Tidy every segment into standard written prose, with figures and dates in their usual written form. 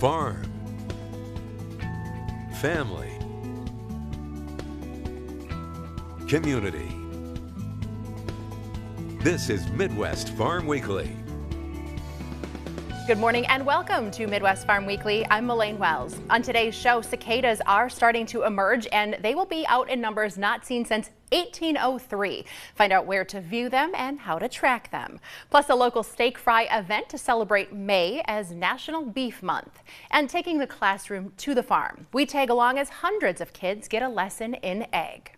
farm, family, community. This is Midwest Farm Weekly. Good morning and welcome to Midwest Farm Weekly. I'm Elaine Wells. On today's show, cicadas are starting to emerge and they will be out in numbers not seen since 1803. Find out where to view them and how to track them. Plus a local steak fry event to celebrate May as National Beef Month. And taking the classroom to the farm. We tag along as hundreds of kids get a lesson in ag.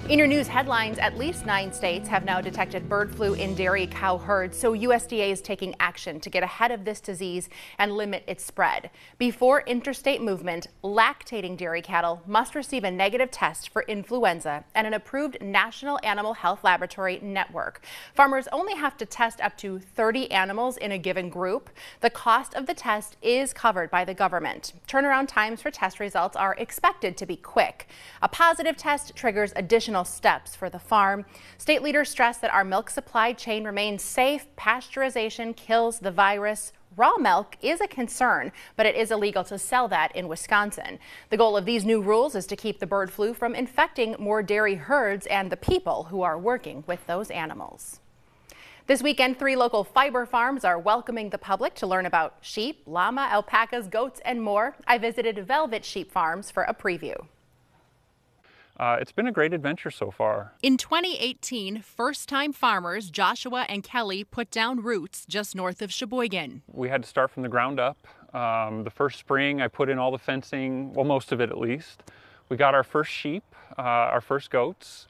In your news headlines, at least 9 states have now detected bird flu in dairy cow herds, so USDA is taking action to get ahead of this disease and limit its spread. Before interstate movement, lactating dairy cattle must receive a negative test for influenza and an approved National Animal Health Laboratory network. Farmers only have to test up to 30 animals in a given group. The cost of the test is covered by the government. Turnaround times for test results are expected to be quick. A positive test triggers additional steps for the farm. State leaders stress that our milk supply chain remains safe. Pasteurization kills the virus. Raw milk is a concern, but it is illegal to sell that in Wisconsin. The goal of these new rules is to keep the bird flu from infecting more dairy herds and the people who are working with those animals. This weekend, 3 local fiber farms are welcoming the public to learn about sheep, llama, alpacas, goats, and more. I visited Velvet Sheep Farms for a preview. It's been a great adventure so far. In 2018, first-time farmers Joshua and Kelly put down roots just north of Sheboygan. We had to start from the ground up. The first spring I put in all the fencing, well, most of it at least. We got our first sheep, our first goats,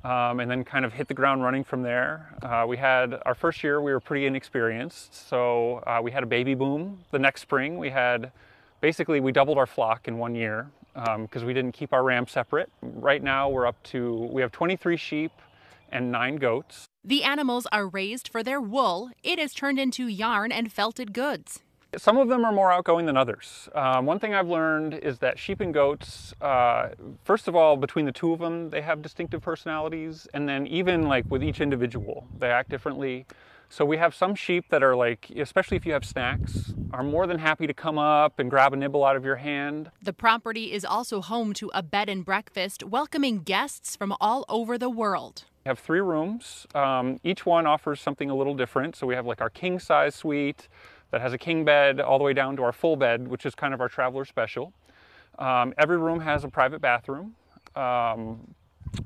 and then kind of hit the ground running from there. We had our first year, we were pretty inexperienced, so we had a baby boom. The next spring we doubled our flock in 1 year. Because we didn't keep our ram separate. Right now we have 23 sheep and 9 goats. The animals are raised for their wool. It is turned into yarn and felted goods. Some of them are more outgoing than others. One thing I've learned is that sheep and goats, first of all, between the two of them, they have distinctive personalities. And then even like with each individual, they act differently. So we have some sheep that are like, especially if you have snacks, are more than happy to come up and grab a nibble out of your hand. The property is also home to a bed and breakfast, welcoming guests from all over the world. We have 3 rooms. Each one offers something a little different. So we have like our king size suite that has a king bed all the way down to our full bed, which is kind of our traveler special. Every room has a private bathroom.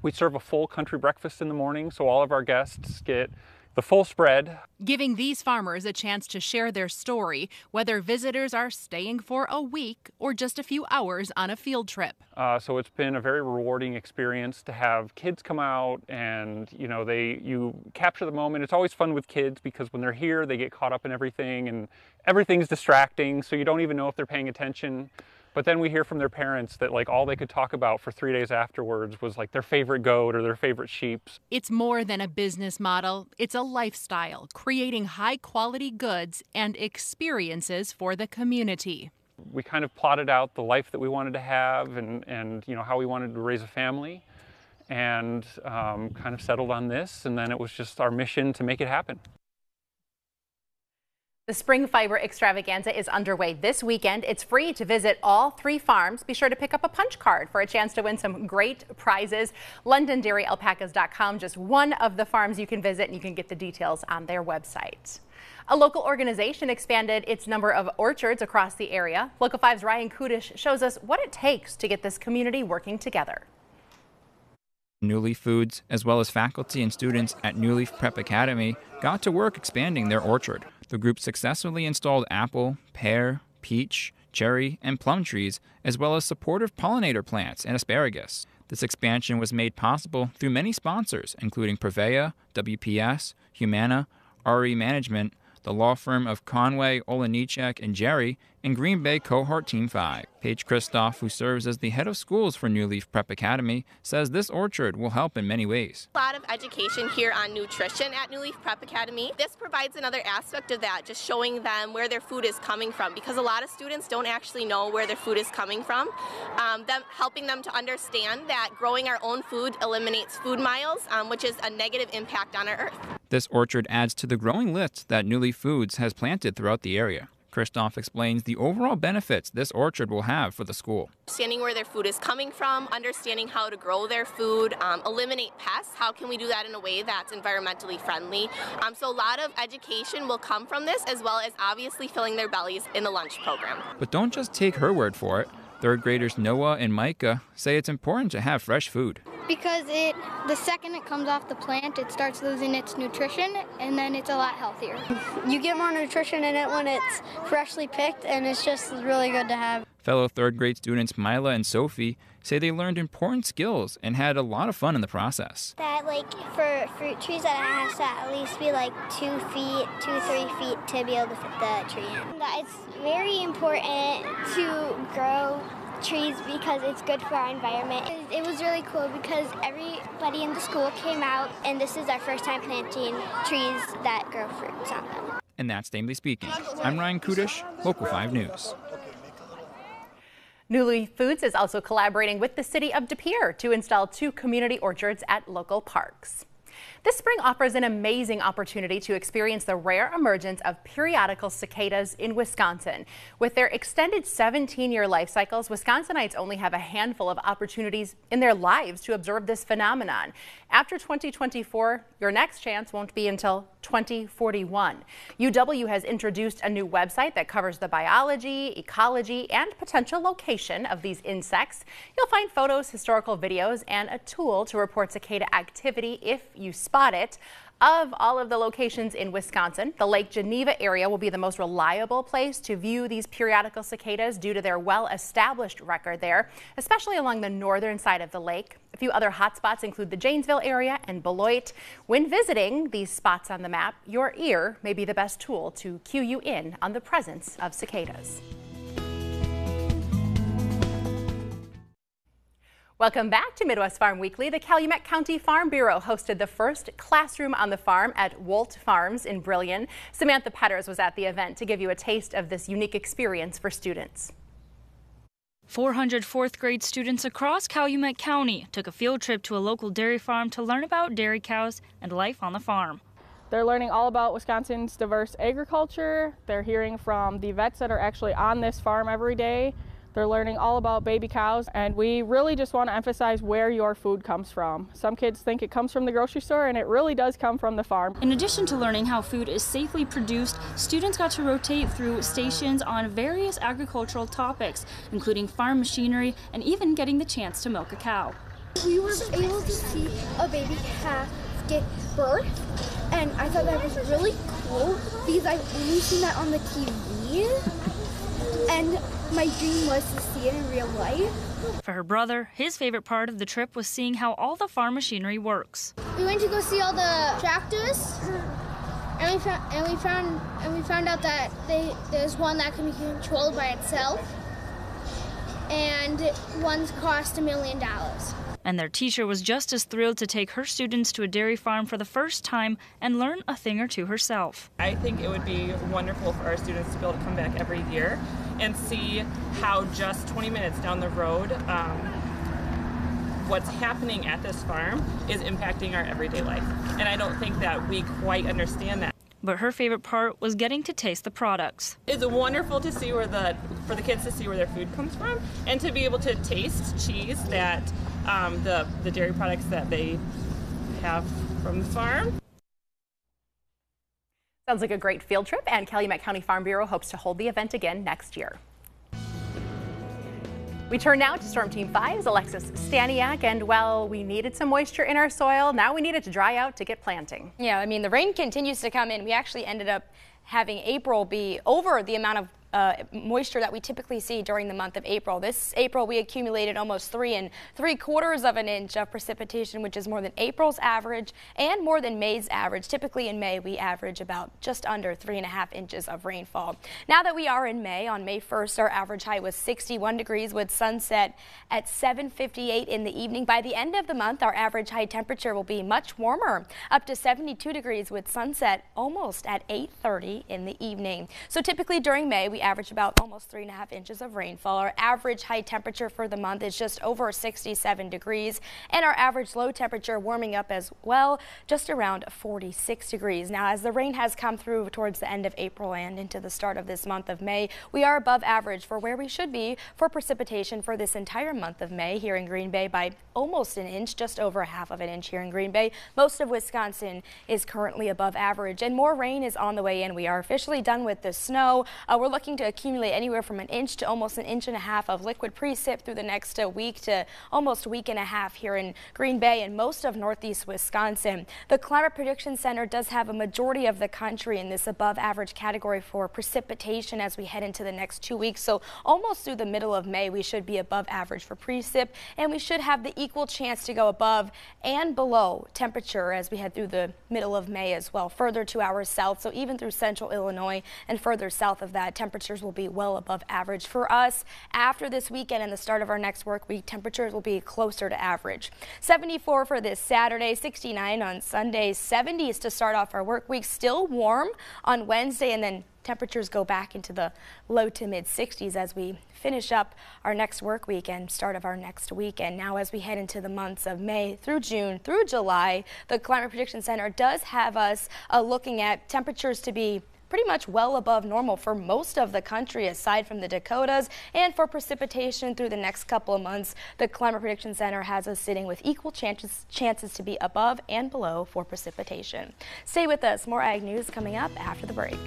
We serve a full country breakfast in the morning, so all of our guests get the full spread. Giving these farmers a chance to share their story, whether visitors are staying for a week or just a few hours on a field trip. So it's been a very rewarding experience to have kids come out and, you capture the moment. It's always fun with kids because when they're here, they get caught up in everything and everything's distracting, so you don't even know if they're paying attention. But then we hear from their parents that like all they could talk about for 3 days afterwards was like their favorite goat or their favorite sheep. It's more than a business model. It's a lifestyle, creating high quality goods and experiences for the community. We kind of plotted out the life that we wanted to have and how we wanted to raise a family and kind of settled on this. And then it was just our mission to make it happen. The Spring Fiber Extravaganza is underway this weekend. It's free to visit all 3 farms. Be sure to pick up a punch card for a chance to win some great prizes. LondonDairyAlpacas.com, just one of the farms you can visit, and you can get the details on their website. A local organization expanded its number of orchards across the area. Local 5's Ryan Kudish shows us what it takes to get this community working together. New Leaf Foods, as well as faculty and students at New Leaf Prep Academy, got to work expanding their orchard. The group successfully installed apple, pear, peach, cherry, and plum trees, as well as supportive pollinator plants and asparagus. This expansion was made possible through many sponsors, including Prevea, WPS, Humana, RE Management, the law firm of Conway, Olenichek, and Jerry, and Green Bay Cohort Team 5. Paige Kristoff, who serves as the head of schools for New Leaf Prep Academy, says this orchard will help in many ways. A lot of education here on nutrition at New Leaf Prep Academy. This provides another aspect of that, just showing them where their food is coming from, because a lot of students don't actually know where their food is coming from. Helping them to understand that growing our own food eliminates food miles, which is a negative impact on our earth. This orchard adds to the growing list that New Leaf Foods has planted throughout the area. Christoph explains the overall benefits this orchard will have for the school. Understanding where their food is coming from, understanding how to grow their food, eliminate pests. How can we do that in a way that's environmentally friendly? So a lot of education will come from this, as well as obviously filling their bellies in the lunch program. But don't just take her word for it. Third graders Noah and Micah say it's important to have fresh food. Because the second it comes off the plant, it starts losing its nutrition, and then it's a lot healthier. You get more nutrition in it when it's freshly picked, and it's just really good to have. Fellow third grade students Mila and Sophie say they learned important skills and had a lot of fun in the process. That for fruit trees that it has to at least be 2-3 feet to be able to fit the tree in. That it's very important to grow trees because it's good for our environment. It was really cool because everybody in the school came out, and this is our first time planting trees that grow fruits on them. And that's Namely Speaking. I'm Ryan Kudish, Local 5 News. New Leaf Foods is also collaborating with the city of De Pere to install 2 community orchards at local parks. This spring offers an amazing opportunity to experience the rare emergence of periodical cicadas in Wisconsin. With their extended 17-year life cycles, Wisconsinites only have a handful of opportunities in their lives to observe this phenomenon. After 2024, your next chance won't be until 2041. UW has introduced a new website that covers the biology, ecology, and potential location of these insects. You'll find photos, historical videos, and a tool to report cicada activity if you spot it. Of all of the locations in Wisconsin, the Lake Geneva area will be the most reliable place to view these periodical cicadas due to their well-established record there, especially along the northern side of the lake. A few other hotspots include the Janesville area and Beloit. When visiting these spots on the map, your ear may be the best tool to cue you in on the presence of cicadas. Welcome back to Midwest Farm Weekly. The Calumet County Farm Bureau hosted the first classroom on the farm at Wolt Farms in Brillion. Samantha Petters was at the event to give you a taste of this unique experience for students. 400 fourth grade students across Calumet County took a field trip to a local dairy farm to learn about dairy cows and life on the farm. They're learning all about Wisconsin's diverse agriculture. They're hearing from the vets that are actually on this farm every day. They're learning all about baby cows, and we really just want to emphasize where your food comes from. Some kids think it comes from the grocery store, and it really does come from the farm. In addition to learning how food is safely produced, students got to rotate through stations on various agricultural topics, including farm machinery and even getting the chance to milk a cow. We were able to see a baby calf get birth, and I thought that was really cool because I've only seen that on the TV, and my dream was to see it in real life. For her brother, his favorite part of the trip was seeing how all the farm machinery works. We went to go see all the tractors, and we found out that there's one that can be controlled by itself, and one's cost $1 million. And their teacher was just as thrilled to take her students to a dairy farm for the first time and learn a thing or two herself. I think it would be wonderful for our students to be able to come back every year and see how just 20 minutes down the road, what's happening at this farm is impacting our everyday life. And I don't think that we quite understand that. But her favorite part was getting to taste the products. It's wonderful to see for the kids to see where their food comes from and to be able to taste cheese that the dairy products that they have from the farm. Sounds like a great field trip, and Calumet County Farm Bureau hopes to hold the event again next year. We turn now to Storm Team 5's Alexis Staniak, and well, we needed some moisture in our soil. Now we need it to dry out to get planting. Yeah, I mean, the rain continues to come in. We actually ended up having April be over the amount of moisture that we typically see during the month of April. This April, we accumulated almost 3 3/4 of an inch of precipitation, which is more than April's average and more than May's average. Typically in May, we average about just under 3.5 inches of rainfall. Now that we are in May, on May 1st, our average high was 61 degrees with sunset at 7:58 in the evening. By the end of the month, our average high temperature will be much warmer, up to 72 degrees with sunset almost at 8:30 in the evening. So typically during May, we we average about almost 3.5 inches of rainfall. Our average high temperature for the month is just over 67 degrees, and our average low temperature warming up as well, just around 46 degrees. Now, as the rain has come through towards the end of April and into the start of this month of May, we are above average for where we should be for precipitation for this entire month of May here in Green Bay by almost an inch, just over 1/2 of an inch here in Green Bay. Most of Wisconsin is currently above average, and more rain is on the way in. We are officially done with the snow. We're looking to accumulate anywhere from an inch to almost 1.5 inches of liquid precip through the next week to almost week and a half here in Green Bay and most of northeast Wisconsin. The Climate Prediction Center does have a majority of the country in this above average category for precipitation as we head into the next 2 weeks. So almost through the middle of May, we should be above average for precip, and we should have the equal chance to go above and below temperature as we head through the middle of May as well, further to our south. So even through central Illinois and further south of that, temperatures will be well above average for us. After this weekend and the start of our next work week, temperatures will be closer to average. 74 for this Saturday, 69 on Sunday, 70s to start off our work week. Still warm on Wednesday, and then temperatures go back into the low to mid 60s as we finish up our next work week and start of our next weekend. Now, as we head into the months of May through June through July, the Climate Prediction Center does have us looking at temperatures to be pretty much well above normal for most of the country aside from the Dakotas, and for precipitation through the next couple of months, the Climate Prediction Center has us sitting with equal chances to be above and below for precipitation. Stay with us. More Ag News coming up after the break.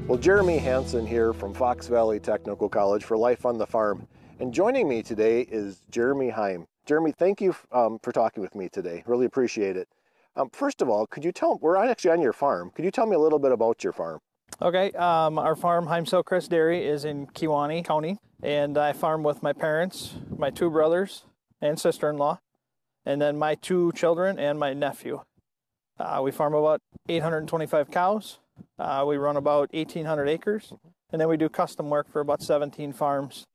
Well, Jeremy Hansen here from Fox Valley Technical College for Life on the Farm. And joining me today is Jeremy Heim. Jeremy, thank you for talking with me today. Really appreciate it. First of all, could you tell, we're actually on your farm. Could you tell me a little bit about your farm? Okay, our farm, Heimsel Crest Dairy, is in Kewaunee County, and I farm with my parents, my 2 brothers and sister-in-law, and then my 2 children and my nephew. We farm about 825 cows. We run about 1,800 acres, and then we do custom work for about 17 farms,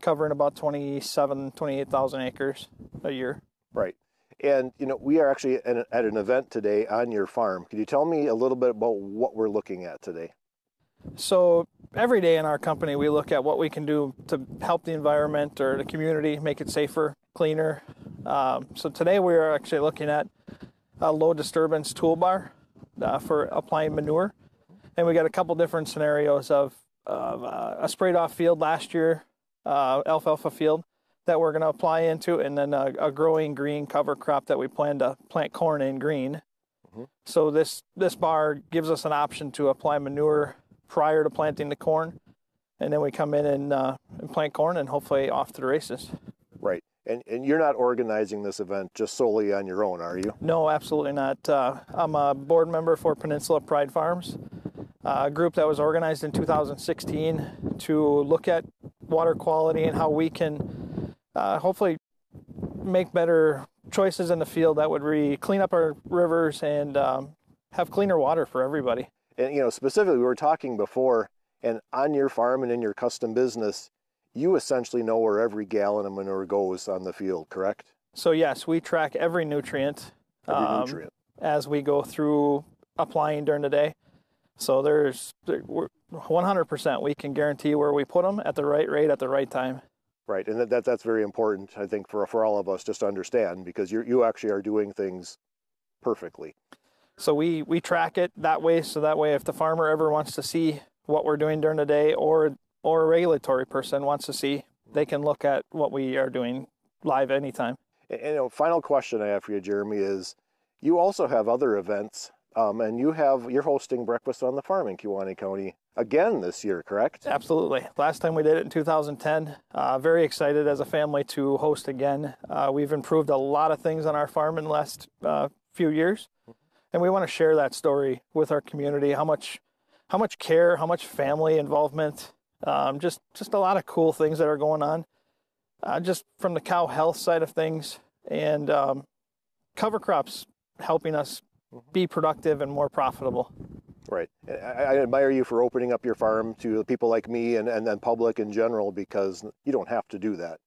covering about 28,000 acres a year. Right. And, you know, we are actually at an event today on your farm. Could you tell me a little bit about what we're looking at today? So every day in our company, we look at what we can do to help the environment or the community, make it safer, cleaner. So today we are actually looking at a low disturbance toolbar for applying manure. And we got a couple different scenarios of a sprayed off field last year, alfalfa field that we're going to apply into, and then a growing green cover crop that we plan to plant corn in green. Mm-hmm. So this bar gives us an option to apply manure prior to planting the corn, and then we come in and plant corn and hopefully off to the races. Right. And you're not organizing this event just solely on your own, are you? No, absolutely not. I'm a board member for Peninsula Pride Farms, a group that was organized in 2016 to look at water quality and how we can hopefully make better choices in the field that would clean up our rivers and have cleaner water for everybody. And, you know, specifically, we were talking before, and on your farm and in your custom business, you essentially know where every gallon of manure goes on the field, correct? So yes, we track every nutrient, as we go through applying during the day. So we're 100% we can guarantee where we put them at the right rate at the right time. Right, and that's very important, I think, for all of us just to understand, because you actually are doing things perfectly. So we track it that way, so that way if the farmer ever wants to see what we're doing during the day, or a regulatory person wants to see, they can look at what we are doing live anytime. And you know, final question I have for you, Jeremy, is you also have other events, and you're hosting Breakfast on the Farm in Kewaunee County again this year, correct? Absolutely. Last time we did it in 2010. Very excited as a family to host again. We've improved a lot of things on our farm in the last few years, and we want to share that story with our community. How much care, how much family involvement. Just a lot of cool things that are going on, just from the cow health side of things, and cover crops helping us be productive and more profitable. Right. I admire you for opening up your farm to people like me and then public in general, because you don't have to do that.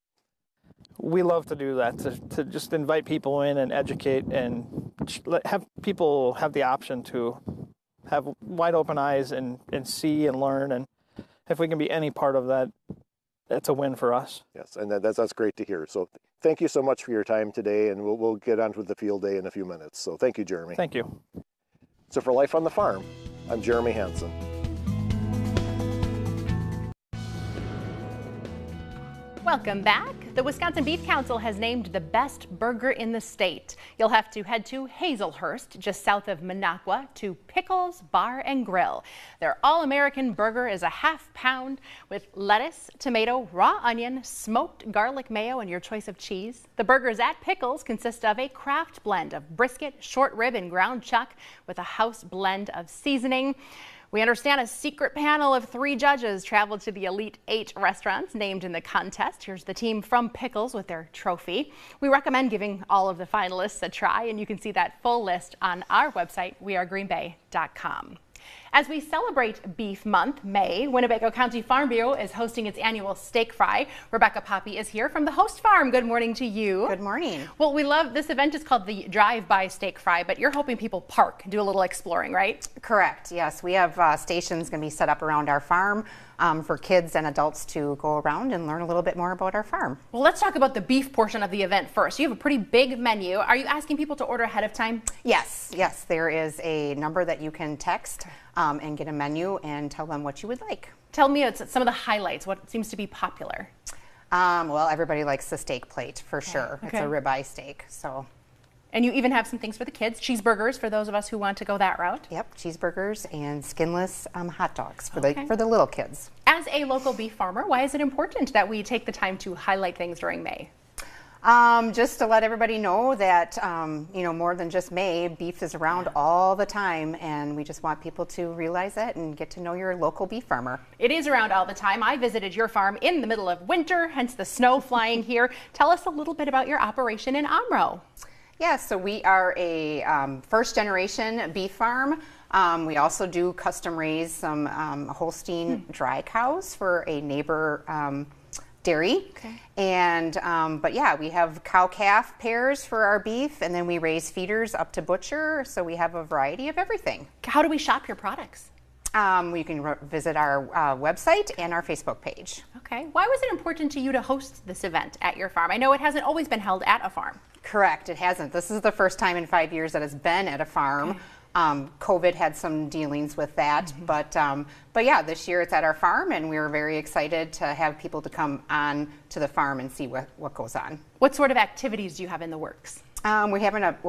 We love to do that, to just invite people in and educate and have people have the option to have wide open eyes and see and learn. And if we can be any part of that, it's a win for us. Yes, and that's great to hear. So thank you so much for your time today, and we'll get on with the field day in a few minutes. So thank you, Jeremy. Thank you. So for Life on the Farm, I'm Jeremy Hansen. Welcome back. The Wisconsin Beef Council has named the best burger in the state. You'll have to head to Hazelhurst, just south of Minocqua, to Pickles Bar and Grill. Their all-American burger is a half pound with lettuce, tomato, raw onion, smoked garlic mayo, and your choice of cheese. The burgers at Pickles consist of a craft blend of brisket, short rib, and ground chuck with a house blend of seasoning. We understand a secret panel of 3 judges traveled to the Elite 8 restaurants named in the contest. Here's the team from Pickles with their trophy. We recommend giving all of the finalists a try, and you can see that full list on our website, wearegreenbay.com. As we celebrate Beef Month, May, Winnebago County Farm Bureau is hosting its annual steak fry. Rebecca Poppy is here from the host farm. Good morning to you. Good morning. Well, we love this event. Is called the Drive-By Steak Fry, but you're hoping people park and do a little exploring, right? Correct. Yes, we have stations going to be set up around our farm for kids and adults to go around and learn a little bit more about our farm. Well, let's talk about the beef portion of the event first. You have a pretty big menu. Are you asking people to order ahead of time? Yes, yes. There is a number that you can text and get a menu and tell them what you would like. Tell me some of the highlights. What seems to be popular? Well, everybody likes the steak plate for sure. Okay. It's a ribeye steak, so. And you even have some things for the kids, cheeseburgers for those of us who want to go that route. Yep, cheeseburgers and skinless hot dogs for the little kids. As a local beef farmer, why is it important that we take the time to highlight things during May? Just to let everybody know that, more than just May, beef is around all the time, and we just want people to realize that and get to know your local beef farmer. It is around all the time. I visited your farm in the middle of winter, hence the snow flying here. Tell us a little bit about your operation in Omro. Yeah, so we are a first-generation beef farm. We also do custom raise some Holstein dry cows for a neighbor dairy. Okay. And but yeah, we have cow-calf pairs for our beef, and then we raise feeders up to butcher. So we have a variety of everything. How do we shop your products? You can visit our website and our Facebook page. Okay. Why was it important to you to host this event at your farm? I know it hasn't always been held at a farm. Correct, it hasn't. This is the first time in 5 years that it's been at a farm. Okay. COVID had some dealings with that, but yeah, this year it's at our farm, and we were very excited to have people to come on to the farm and see what goes on. What sort of activities do you have in the works? We're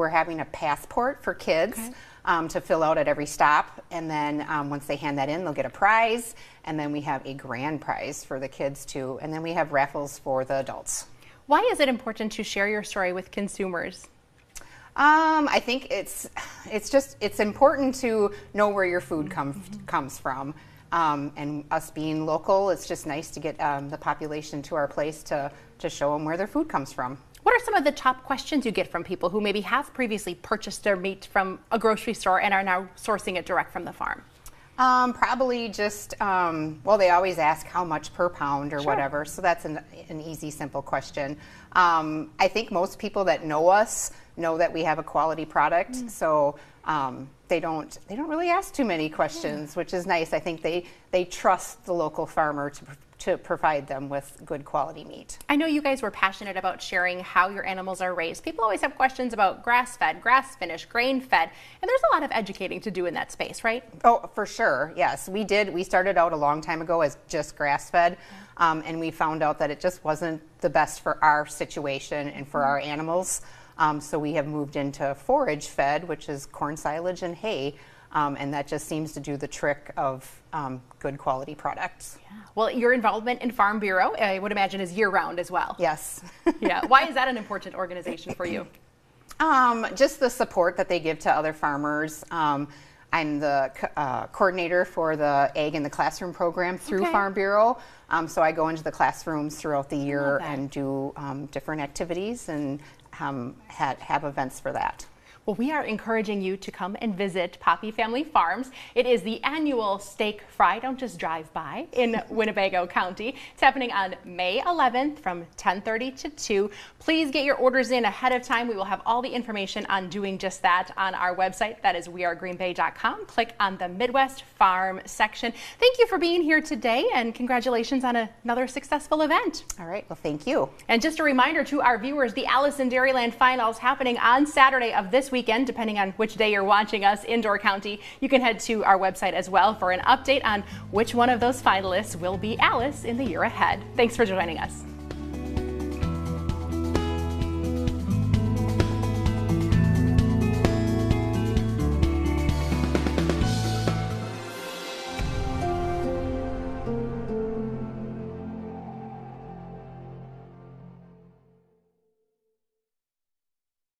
having a passport for kids. Okay. To fill out at every stop, and then once they hand that in, they'll get a prize, and then we have a grand prize for the kids too, and then we have raffles for the adults. Why is it important to share your story with consumers? I think it's important to know where your food comes from, and us being local, it's just nice to get the population to our place to show them where their food comes from. What are some of the top questions you get from people who maybe have previously purchased their meat from a grocery store and are now sourcing it direct from the farm? Probably just, well, they always ask how much per pound or whatever, so that's an easy, simple question. I think most people that know us know that we have a quality product, so they don't really ask too many questions, which is nice. I think they trust the local farmer to provide them with good quality meat. I know you guys were passionate about sharing how your animals are raised. People always have questions about grass-fed, grass-finished, grain-fed, and there's a lot of educating to do in that space, right? Oh, for sure, yes. We did. We started out a long time ago as just grass-fed, and we found out that it just wasn't the best for our situation and for our animals. So we have moved into forage-fed, which is corn silage and hay, and that just seems to do the trick of good quality products. Yeah. Well, your involvement in Farm Bureau, I would imagine, is year-round as well. Yes. Yeah. Why is that an important organization for you? Just the support that they give to other farmers. I'm the coordinator for the Ag in the Classroom program through Farm Bureau. So I go into the classrooms throughout the year and do different activities and have events for that. Well, we are encouraging you to come and visit Poppy Family Farms. It is the annual Steak Fry, don't just drive by, in Winnebago County. It's happening on May 11th from 10:30 to 2. Please get your orders in ahead of time. We will have all the information on doing just that on our website. That is wearegreenbay.com. Click on the Midwest Farm section. Thank you for being here today, and congratulations on another successful event. All right, well, thank you. And just a reminder to our viewers, the Allison Dairyland Finals happening on Saturday of this weekend, depending on which day you're watching us in Door County. You can head to our website as well for an update on which one of those finalists will be Alice in the year ahead. Thanks for joining us.